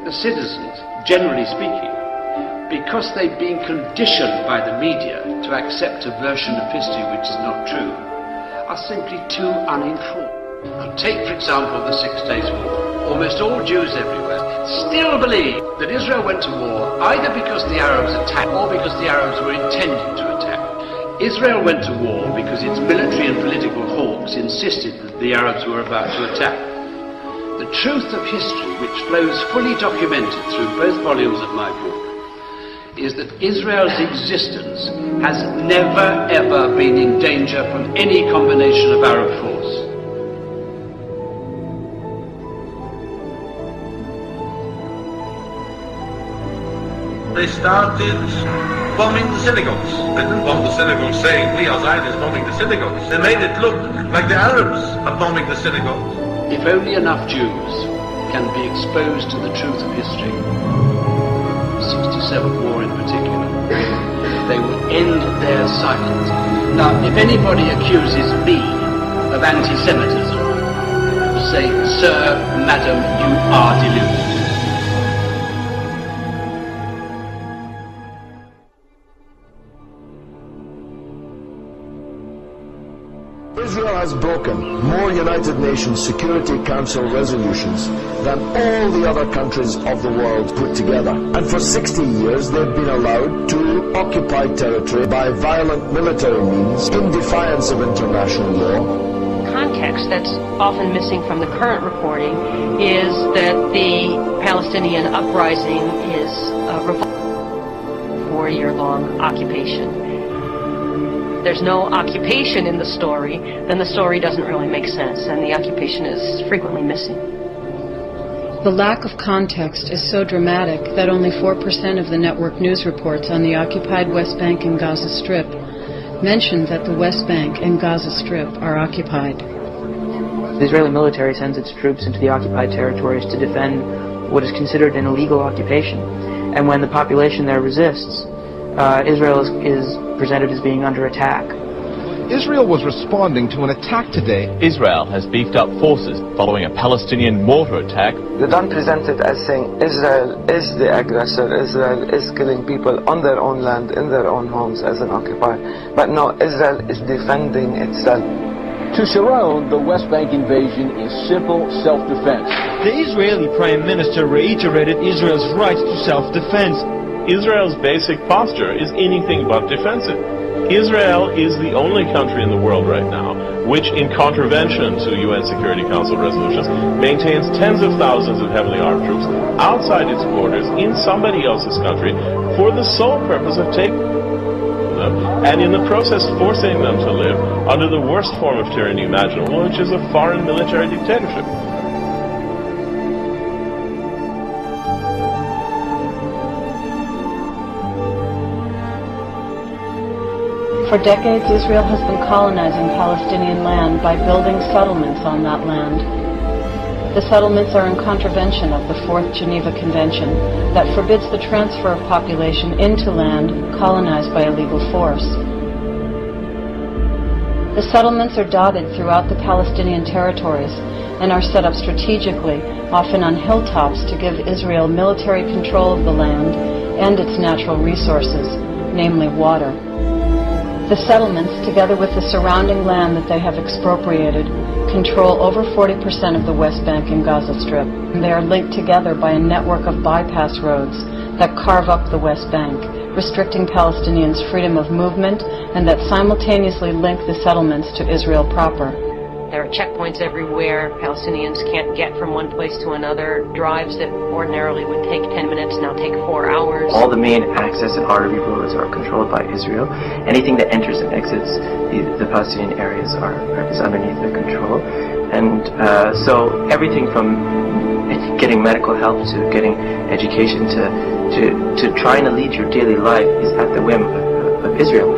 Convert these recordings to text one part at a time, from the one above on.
the citizens, generally speaking, because they've been conditioned by the media to accept a version of history which is not true, are simply too uninformed. Take, for example, the 6 Days War. Almost all Jews everywhere still believe that Israel went to war either because the Arabs attacked or because the Arabs were intending to attack. Israel went to war because its military and political hawks insisted that the Arabs were about to attack. The truth of history, which flows fully documented through both volumes of my book, is that Israel's existence has never ever been in danger from any combination of Arab force. They started bombing the synagogues. They didn't bomb the synagogues saying, we are Zionists bombing the synagogues. They made it look like the Arabs are bombing the synagogues. If only enough Jews can be exposed to the truth of history, 67 war in particular, they will end their silence. Now, if anybody accuses me of anti-Semitism, say, sir, madam, you are deluded. Israel has broken more United Nations Security Council resolutions than all the other countries of the world put together. And for 60 years they've been allowed to occupy territory by violent military means in defiance of international law. Context that's often missing from the current reporting is that the Palestinian uprising is a 4-year-long occupation. There's no occupation in the story, then the story doesn't really make sense, and the occupation is frequently missing. The lack of context is so dramatic that only 4% of the network news reports on the occupied West Bank and Gaza Strip mention that the West Bank and Gaza Strip are occupied. The Israeli military sends its troops into the occupied territories to defend what is considered an illegal occupation, and when the population there resists, Israel is presented as being under attack. Israel was responding to an attack today. Israel has beefed up forces following a Palestinian mortar attack. They don't present it as saying Israel is the aggressor, Israel is killing people on their own land, in their own homes as an occupier. But no, Israel is defending itself. To Sharon, the West Bank invasion is simple self-defense. The Israeli Prime Minister reiterated Israel's right to self-defense. Israel's basic posture is anything but defensive. Israel is the only country in the world right now which, in contravention to UN Security Council resolutions, maintains tens of thousands of heavily armed troops outside its borders in somebody else's country for the sole purpose of taking them, and in the process forcing them to live under the worst form of tyranny imaginable, which is a foreign military dictatorship. For decades, Israel has been colonizing Palestinian land by building settlements on that land. The settlements are in contravention of the Fourth Geneva Convention that forbids the transfer of population into land colonized by illegal force. The settlements are dotted throughout the Palestinian territories and are set up strategically, often on hilltops, to give Israel military control of the land and its natural resources, namely water. The settlements, together with the surrounding land that they have expropriated, control over 40% of the West Bank and Gaza Strip. They are linked together by a network of bypass roads that carve up the West Bank, restricting Palestinians' freedom of movement, and that simultaneously link the settlements to Israel proper. There are checkpoints everywhere. Palestinians can't get from one place to another. Drives that ordinarily would take 10 minutes now take 4 hours. All the main access and artery roads are controlled by Israel. Anything that enters and exits the Palestinian areas is underneath their control. And so everything from getting medical help to getting education to trying to lead your daily life is at the whim of Israel.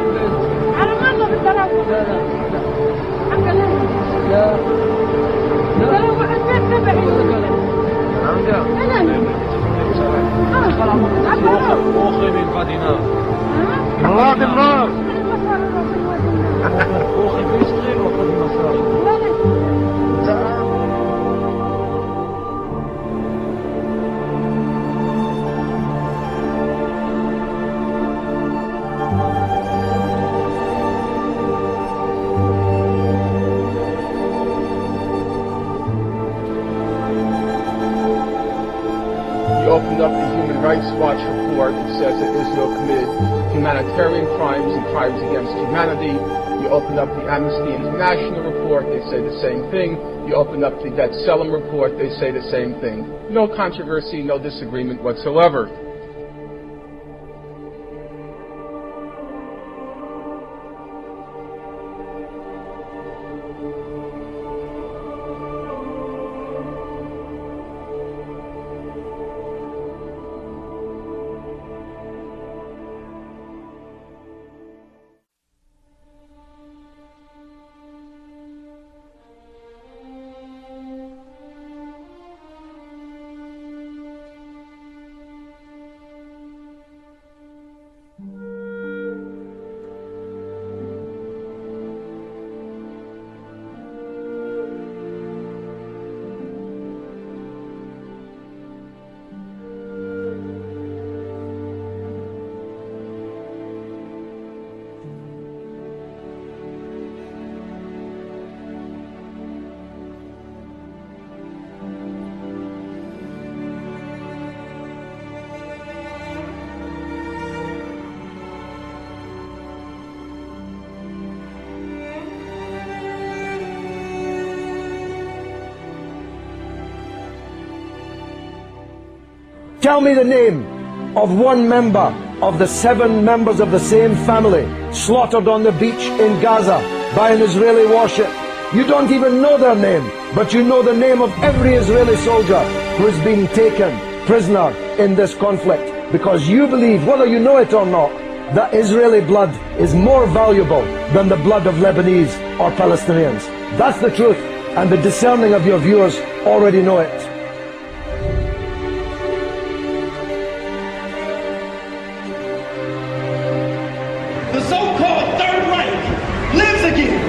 Rights Watch report, it says that Israel committed humanitarian crimes and crimes against humanity. You open up the Amnesty International report, they say the same thing. You open up the B'Tselem report, they say the same thing. No controversy, no disagreement whatsoever. Tell me the name of one member of the 7 members of the same family slaughtered on the beach in Gaza by an Israeli warship. You don't even know their name, but you know the name of every Israeli soldier who is being taken prisoner in this conflict, because you believe, whether you know it or not, that Israeli blood is more valuable than the blood of Lebanese or Palestinians. That's the truth, and the discerning of your viewers already know it. The so-called Third Reich lives again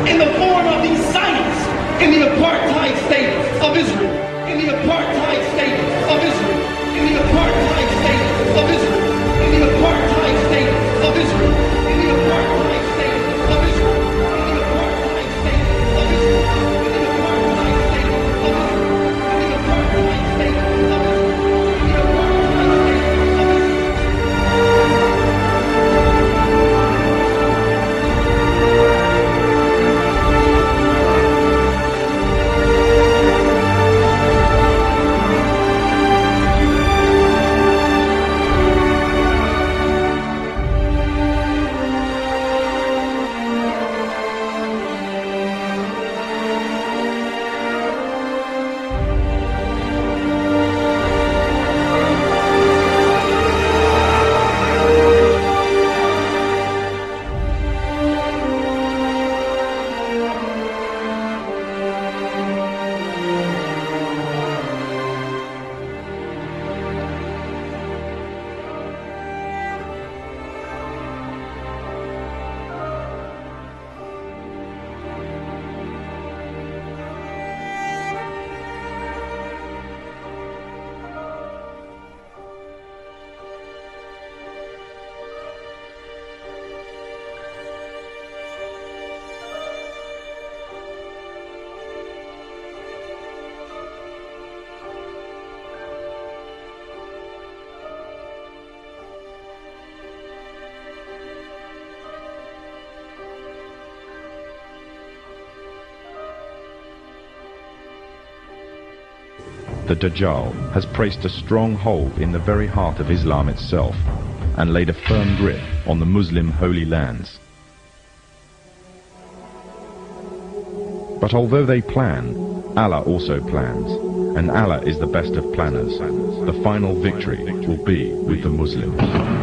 in the form of these Zionists in the apartheid state of Israel. In the apartheid state of Israel. In the apartheid state of Israel. In the apartheid state of Israel. In the apartheid state of Israel. In the apartheid state of Israel. In the apartheid state of Israel. In the apartheid state of Israel. In the apartheid state of Israel. The Dajjal has placed a strong hold in the very heart of Islam itself and laid a firm grip on the Muslim holy lands. But although they plan, Allah also plans, and Allah is the best of planners. The final victory will be with the Muslims.